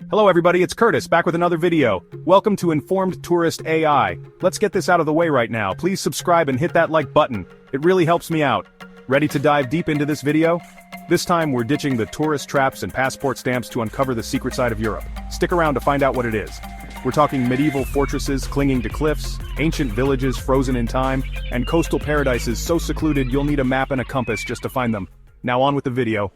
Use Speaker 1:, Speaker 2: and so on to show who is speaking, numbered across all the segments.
Speaker 1: Hello everybody, it's Curtis, back with another video. Welcome to InformedTouristA.I. Let's get this out of the way right now. Please subscribe and hit that like button. It really helps me out. Ready to dive deep into this video? This time we're ditching the tourist traps and passport stamps to uncover the secret side of Europe. Stick around to find out what it is. We're talking medieval fortresses clinging to cliffs, ancient villages frozen in time, and coastal paradises so secluded you'll need a map and a compass just to find them. Now on with the video.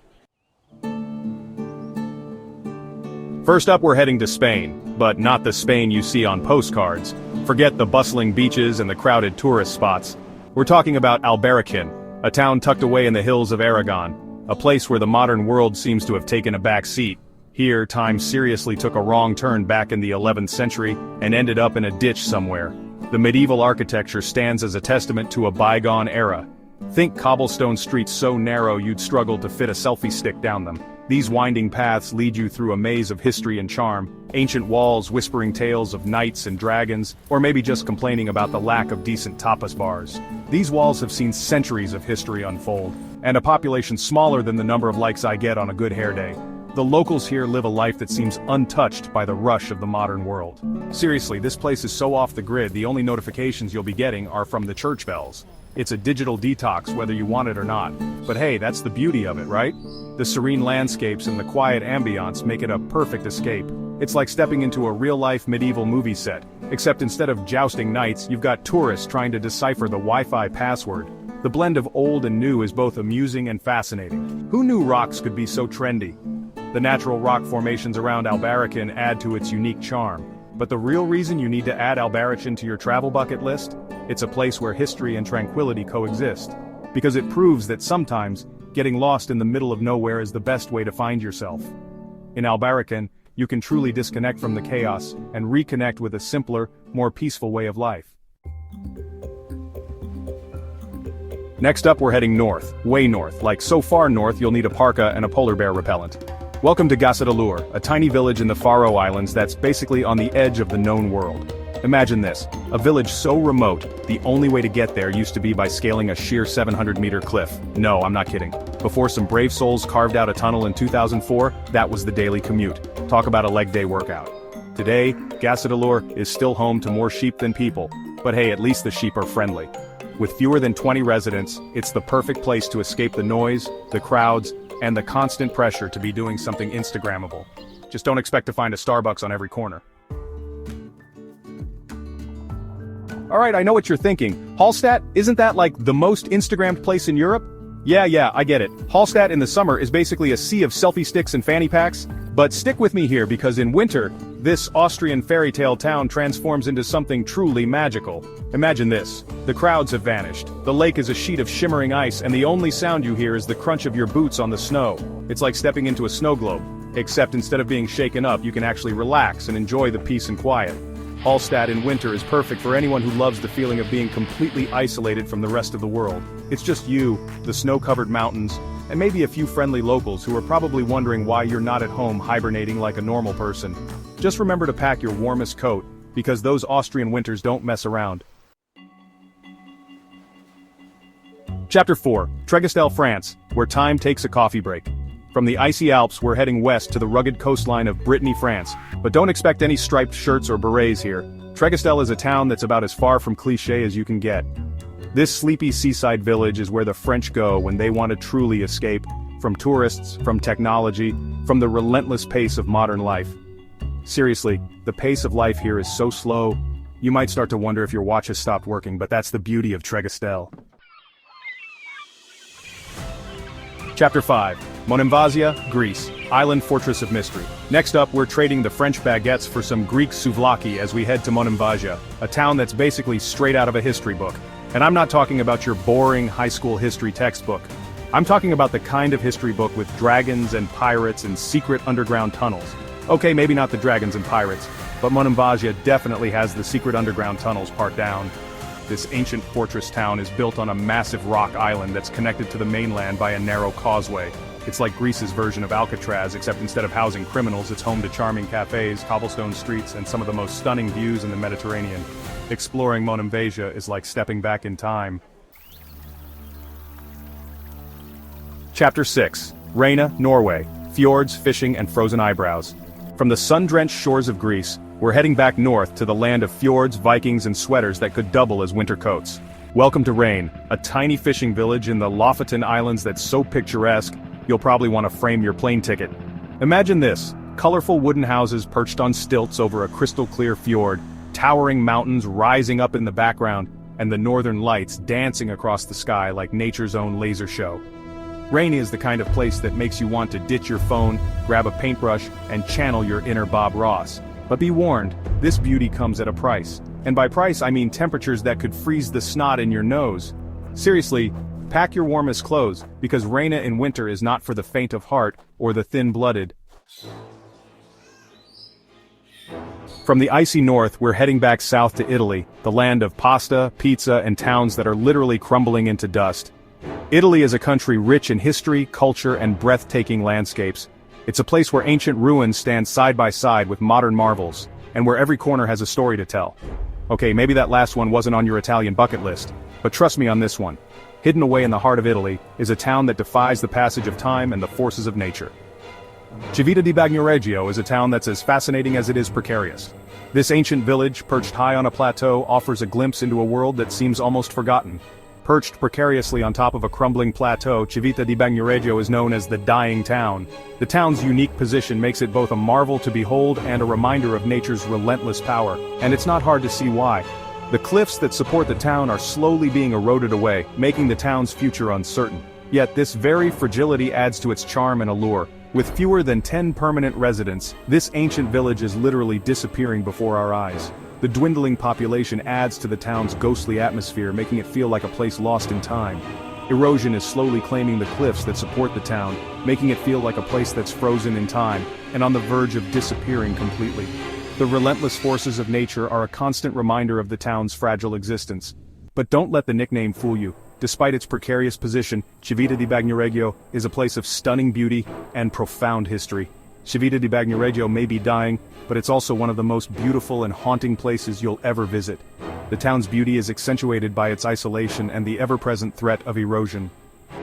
Speaker 1: First up, we're heading to Spain, but not the Spain you see on postcards. Forget the bustling beaches and the crowded tourist spots. We're talking about Albarracin, a town tucked away in the hills of Aragon, a place where the modern world seems to have taken a back seat. Here, time seriously took a wrong turn back in the 11th century and ended up in a ditch somewhere. The medieval architecture stands as a testament to a bygone era. Think cobblestone streets so narrow you'd struggle to fit a selfie stick down them. These winding paths lead you through a maze of history and charm, ancient walls whispering tales of knights and dragons, or maybe just complaining about the lack of decent tapas bars. These walls have seen centuries of history unfold, and a population smaller than the number of likes I get on a good hair day. The locals here live a life that seems untouched by the rush of the modern world. Seriously, this place is so off the grid, the only notifications you'll be getting are from the church bells. It's a digital detox whether you want it or not. But hey, that's the beauty of it, right? The serene landscapes and the quiet ambiance make it a perfect escape. It's like stepping into a real-life medieval movie set, except instead of jousting knights, you've got tourists trying to decipher the Wi-Fi password. The blend of old and new is both amusing and fascinating. Who knew rocks could be so trendy? The natural rock formations around Albarracin add to its unique charm. But the real reason you need to add Albarracin to your travel bucket list? It's a place where history and tranquility coexist. Because it proves that sometimes, getting lost in the middle of nowhere is the best way to find yourself. In Albarracin, you can truly disconnect from the chaos and reconnect with a simpler, more peaceful way of life. Next up, we're heading north, way north, like so far north you'll need a parka and a polar bear repellent. Welcome to Gadarlur, a tiny village in the Faroe Islands that's basically on the edge of the known world. Imagine this, a village so remote, the only way to get there used to be by scaling a sheer 700-meter cliff. No, I'm not kidding. Before some brave souls carved out a tunnel in 2004, that was the daily commute. Talk about a leg day workout. Today, Gadarlur is still home to more sheep than people, but hey, at least the sheep are friendly. With fewer than 20 residents, it's the perfect place to escape the noise, the crowds, and the constant pressure to be doing something Instagrammable. Just don't expect to find a Starbucks on every corner. Alright, I know what you're thinking. Hallstatt, isn't that like the most Instagrammed place in Europe? Yeah, I get it. Hallstatt in the summer is basically a sea of selfie sticks and fanny packs. But stick with me here because in winter, this Austrian fairy tale town transforms into something truly magical. Imagine this. The crowds have vanished. The lake is a sheet of shimmering ice and the only sound you hear is the crunch of your boots on the snow. It's like stepping into a snow globe. Except instead of being shaken up, you can actually relax and enjoy the peace and quiet. Hallstatt in winter is perfect for anyone who loves the feeling of being completely isolated from the rest of the world. It's just you, the snow-covered mountains, and maybe a few friendly locals who are probably wondering why you're not at home hibernating like a normal person. Just remember to pack your warmest coat, because those Austrian winters don't mess around. Chapter 4, Tregestelle, France, where time takes a coffee break. From the icy Alps we're heading west to the rugged coastline of Brittany, France, but don't expect any striped shirts or berets here. Tregestelle is a town that's about as far from cliché as you can get. This sleepy seaside village is where the French go when they want to truly escape, from tourists, from technology, from the relentless pace of modern life. Seriously, the pace of life here is so slow, you might start to wonder if your watch has stopped working, but that's the beauty of Tregestelle. Chapter 5. Monasia, Greece, Island Fortress of Mystery. Next up, we're trading the French baguettes for some Greek souvlaki as we head to Monasia, a town that's basically straight out of a history book. And I'm not talking about your boring high school history textbook. I'm talking about the kind of history book with dragons and pirates and secret underground tunnels. Okay, maybe not the dragons and pirates, but Monasia definitely has the secret underground tunnels part down. This ancient fortress town is built on a massive rock island that's connected to the mainland by a narrow causeway. It's like Greece's version of Alcatraz, except instead of housing criminals, it's home to charming cafes, cobblestone streets, and some of the most stunning views in the Mediterranean. Exploring Monasia is like stepping back in time. Chapter 6. Raina, Norway, Fjords, Fishing, and Frozen Eyebrows. From the sun-drenched shores of Greece, we're heading back north to the land of fjords, Vikings, and sweaters that could double as winter coats. Welcome to Rain, a tiny fishing village in the Lofoten Islands that's so picturesque, you'll probably want to frame your plane ticket. Imagine this, colorful wooden houses perched on stilts over a crystal-clear fjord, towering mountains rising up in the background, and the northern lights dancing across the sky like nature's own laser show. Rain is the kind of place that makes you want to ditch your phone, grab a paintbrush, and channel your inner Bob Ross. But be warned, this beauty comes at a price. And by price I mean temperatures that could freeze the snot in your nose. Seriously, pack your warmest clothes, because Raina in winter is not for the faint of heart or the thin-blooded. From the icy north, we're heading back south to Italy, the land of pasta, pizza, and towns that are literally crumbling into dust. Italy is a country rich in history, culture, and breathtaking landscapes. It's a place where ancient ruins stand side by side with modern marvels, and where every corner has a story to tell. Okay, maybe that last one wasn't on your Italian bucket list, but trust me on this one. Hidden away in the heart of Italy is a town that defies the passage of time and the forces of nature. Chivetta di Bagnoregio is a town that's as fascinating as it is precarious. This ancient village, perched high on a plateau, offers a glimpse into a world that seems almost forgotten. Perched precariously on top of a crumbling plateau, Chivetta di Bagnoregio is known as the Dying Town. The town's unique position makes it both a marvel to behold and a reminder of nature's relentless power, and it's not hard to see why. The cliffs that support the town are slowly being eroded away, making the town's future uncertain. Yet this very fragility adds to its charm and allure. With fewer than 10 permanent residents, this ancient village is literally disappearing before our eyes. The dwindling population adds to the town's ghostly atmosphere, making it feel like a place lost in time. Erosion is slowly claiming the cliffs that support the town, making it feel like a place that's frozen in time, and on the verge of disappearing completely. The relentless forces of nature are a constant reminder of the town's fragile existence. But don't let the nickname fool you. Despite its precarious position, Chivetta di Bagnoregio is a place of stunning beauty and profound history. Chivetta di Bagnoregio may be dying, but it's also one of the most beautiful and haunting places you'll ever visit. The town's beauty is accentuated by its isolation and the ever-present threat of erosion.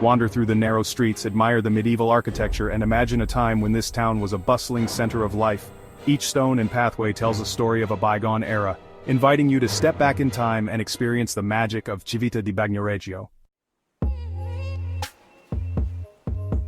Speaker 1: Wander through the narrow streets, admire the medieval architecture, and imagine a time when this town was a bustling center of life. Each stone and pathway tells a story of a bygone era, inviting you to step back in time and experience the magic of Chivetta di Bagnoregio.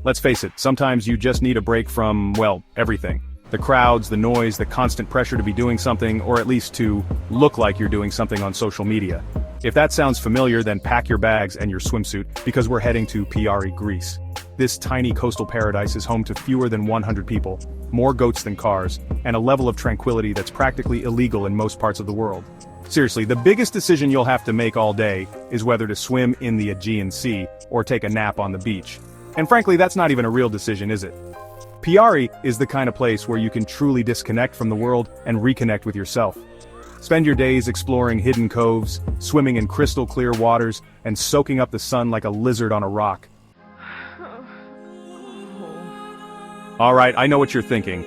Speaker 1: Let's face it, sometimes you just need a break from, well, everything. The crowds, the noise, the constant pressure to be doing something, or at least to look like you're doing something on social media. If that sounds familiar, then pack your bags and your swimsuit, because we're heading to Piari, Greece. This tiny coastal paradise is home to fewer than 100 people, more goats than cars, and a level of tranquility that's practically illegal in most parts of the world. Seriously, the biggest decision you'll have to make all day is whether to swim in the Aegean Sea or take a nap on the beach. And frankly, that's not even a real decision, is it? Piari is the kind of place where you can truly disconnect from the world and reconnect with yourself. Spend your days exploring hidden coves, swimming in crystal clear waters, and soaking up the sun like a lizard on a rock. Alright, I know what you're thinking.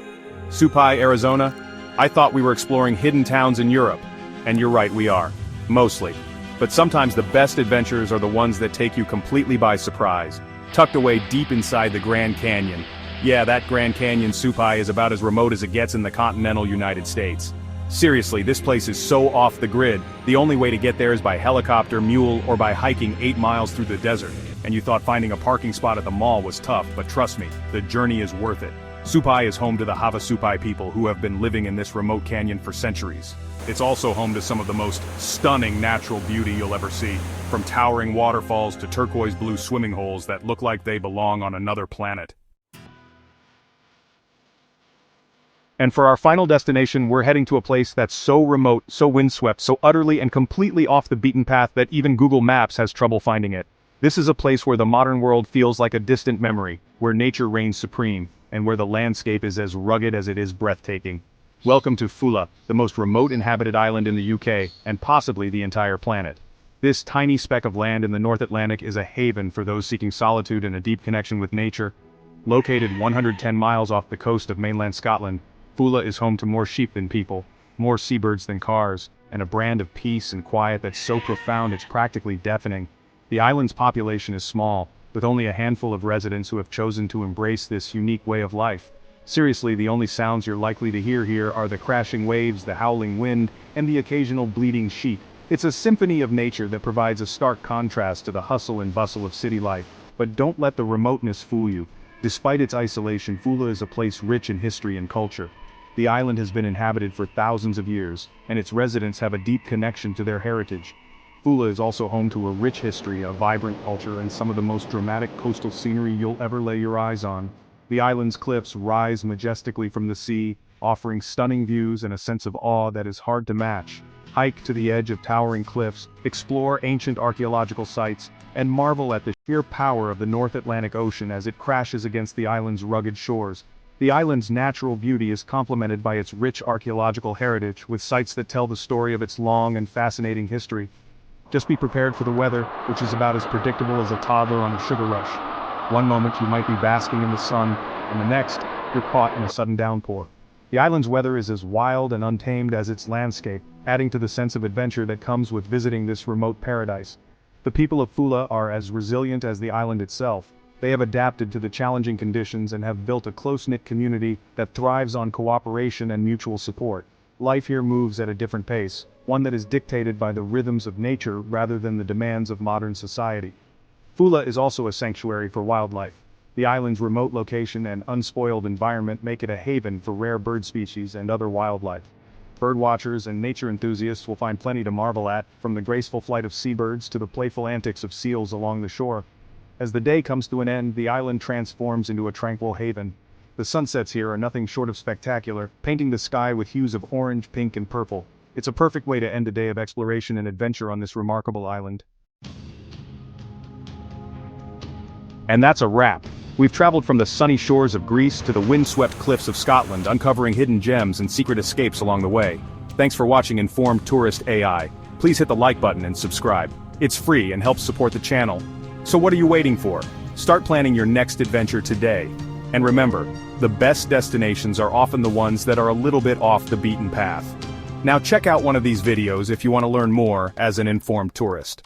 Speaker 1: Supai, Arizona? I thought we were exploring hidden towns in Europe. And you're right, we are. Mostly. But sometimes the best adventures are the ones that take you completely by surprise. Tucked away deep inside the Grand Canyon. Yeah, that Grand Canyon Supai is about as remote as it gets in the continental United States. Seriously, this place is so off the grid, the only way to get there is by helicopter, mule, or by hiking 8 miles through the desert. And you thought finding a parking spot at the mall was tough, but trust me, the journey is worth it. Supai is home to the Havasupai people who have been living in this remote canyon for centuries. It's also home to some of the most stunning natural beauty you'll ever see, from towering waterfalls to turquoise blue swimming holes that look like they belong on another planet. And for our final destination, we're heading to a place that's so remote, so windswept, so utterly and completely off the beaten path that even Google Maps has trouble finding it. This is a place where the modern world feels like a distant memory, where nature reigns supreme, and where the landscape is as rugged as it is breathtaking. Welcome to Fulla, the most remote inhabited island in the UK, and possibly the entire planet. This tiny speck of land in the North Atlantic is a haven for those seeking solitude and a deep connection with nature. Located 110 miles off the coast of mainland Scotland, Fulla is home to more sheep than people, more seabirds than cars, and a brand of peace and quiet that's so profound it's practically deafening. The island's population is small, with only a handful of residents who have chosen to embrace this unique way of life. Seriously, the only sounds you're likely to hear here are the crashing waves, the howling wind, and the occasional bleeding sheep. It's a symphony of nature that provides a stark contrast to the hustle and bustle of city life. But don't let the remoteness fool you. Despite its isolation, Fula is a place rich in history and culture. The island has been inhabited for thousands of years, and its residents have a deep connection to their heritage. Fula is also home to a rich history, a vibrant culture, and some of the most dramatic coastal scenery you'll ever lay your eyes on. The island's cliffs rise majestically from the sea, offering stunning views and a sense of awe that is hard to match. Hike to the edge of towering cliffs, explore ancient archaeological sites, and marvel at the sheer power of the North Atlantic Ocean as it crashes against the island's rugged shores. The island's natural beauty is complemented by its rich archaeological heritage, with sites that tell the story of its long and fascinating history. Just be prepared for the weather, which is about as predictable as a toddler on a sugar rush. One moment you might be basking in the sun, and the next, you're caught in a sudden downpour. The island's weather is as wild and untamed as its landscape, adding to the sense of adventure that comes with visiting this remote paradise. The people of Fula are as resilient as the island itself. They have adapted to the challenging conditions and have built a close-knit community that thrives on cooperation and mutual support. Life here moves at a different pace, one that is dictated by the rhythms of nature rather than the demands of modern society. Fula is also a sanctuary for wildlife. The island's remote location and unspoiled environment make it a haven for rare bird species and other wildlife. Birdwatchers and nature enthusiasts will find plenty to marvel at, from the graceful flight of seabirds to the playful antics of seals along the shore. As the day comes to an end, the island transforms into a tranquil haven. The sunsets here are nothing short of spectacular, painting the sky with hues of orange, pink, and purple. It's a perfect way to end a day of exploration and adventure on this remarkable island. And that's a wrap. We've traveled from the sunny shores of Greece to the windswept cliffs of Scotland, uncovering hidden gems and secret escapes along the way. Thanks for watching InformedTouristA.I. Please hit the like button and subscribe. It's free and helps support the channel. So what are you waiting for? Start planning your next adventure today. And remember, the best destinations are often the ones that are a little bit off the beaten path. Now check out one of these videos if you want to learn more as an informed tourist.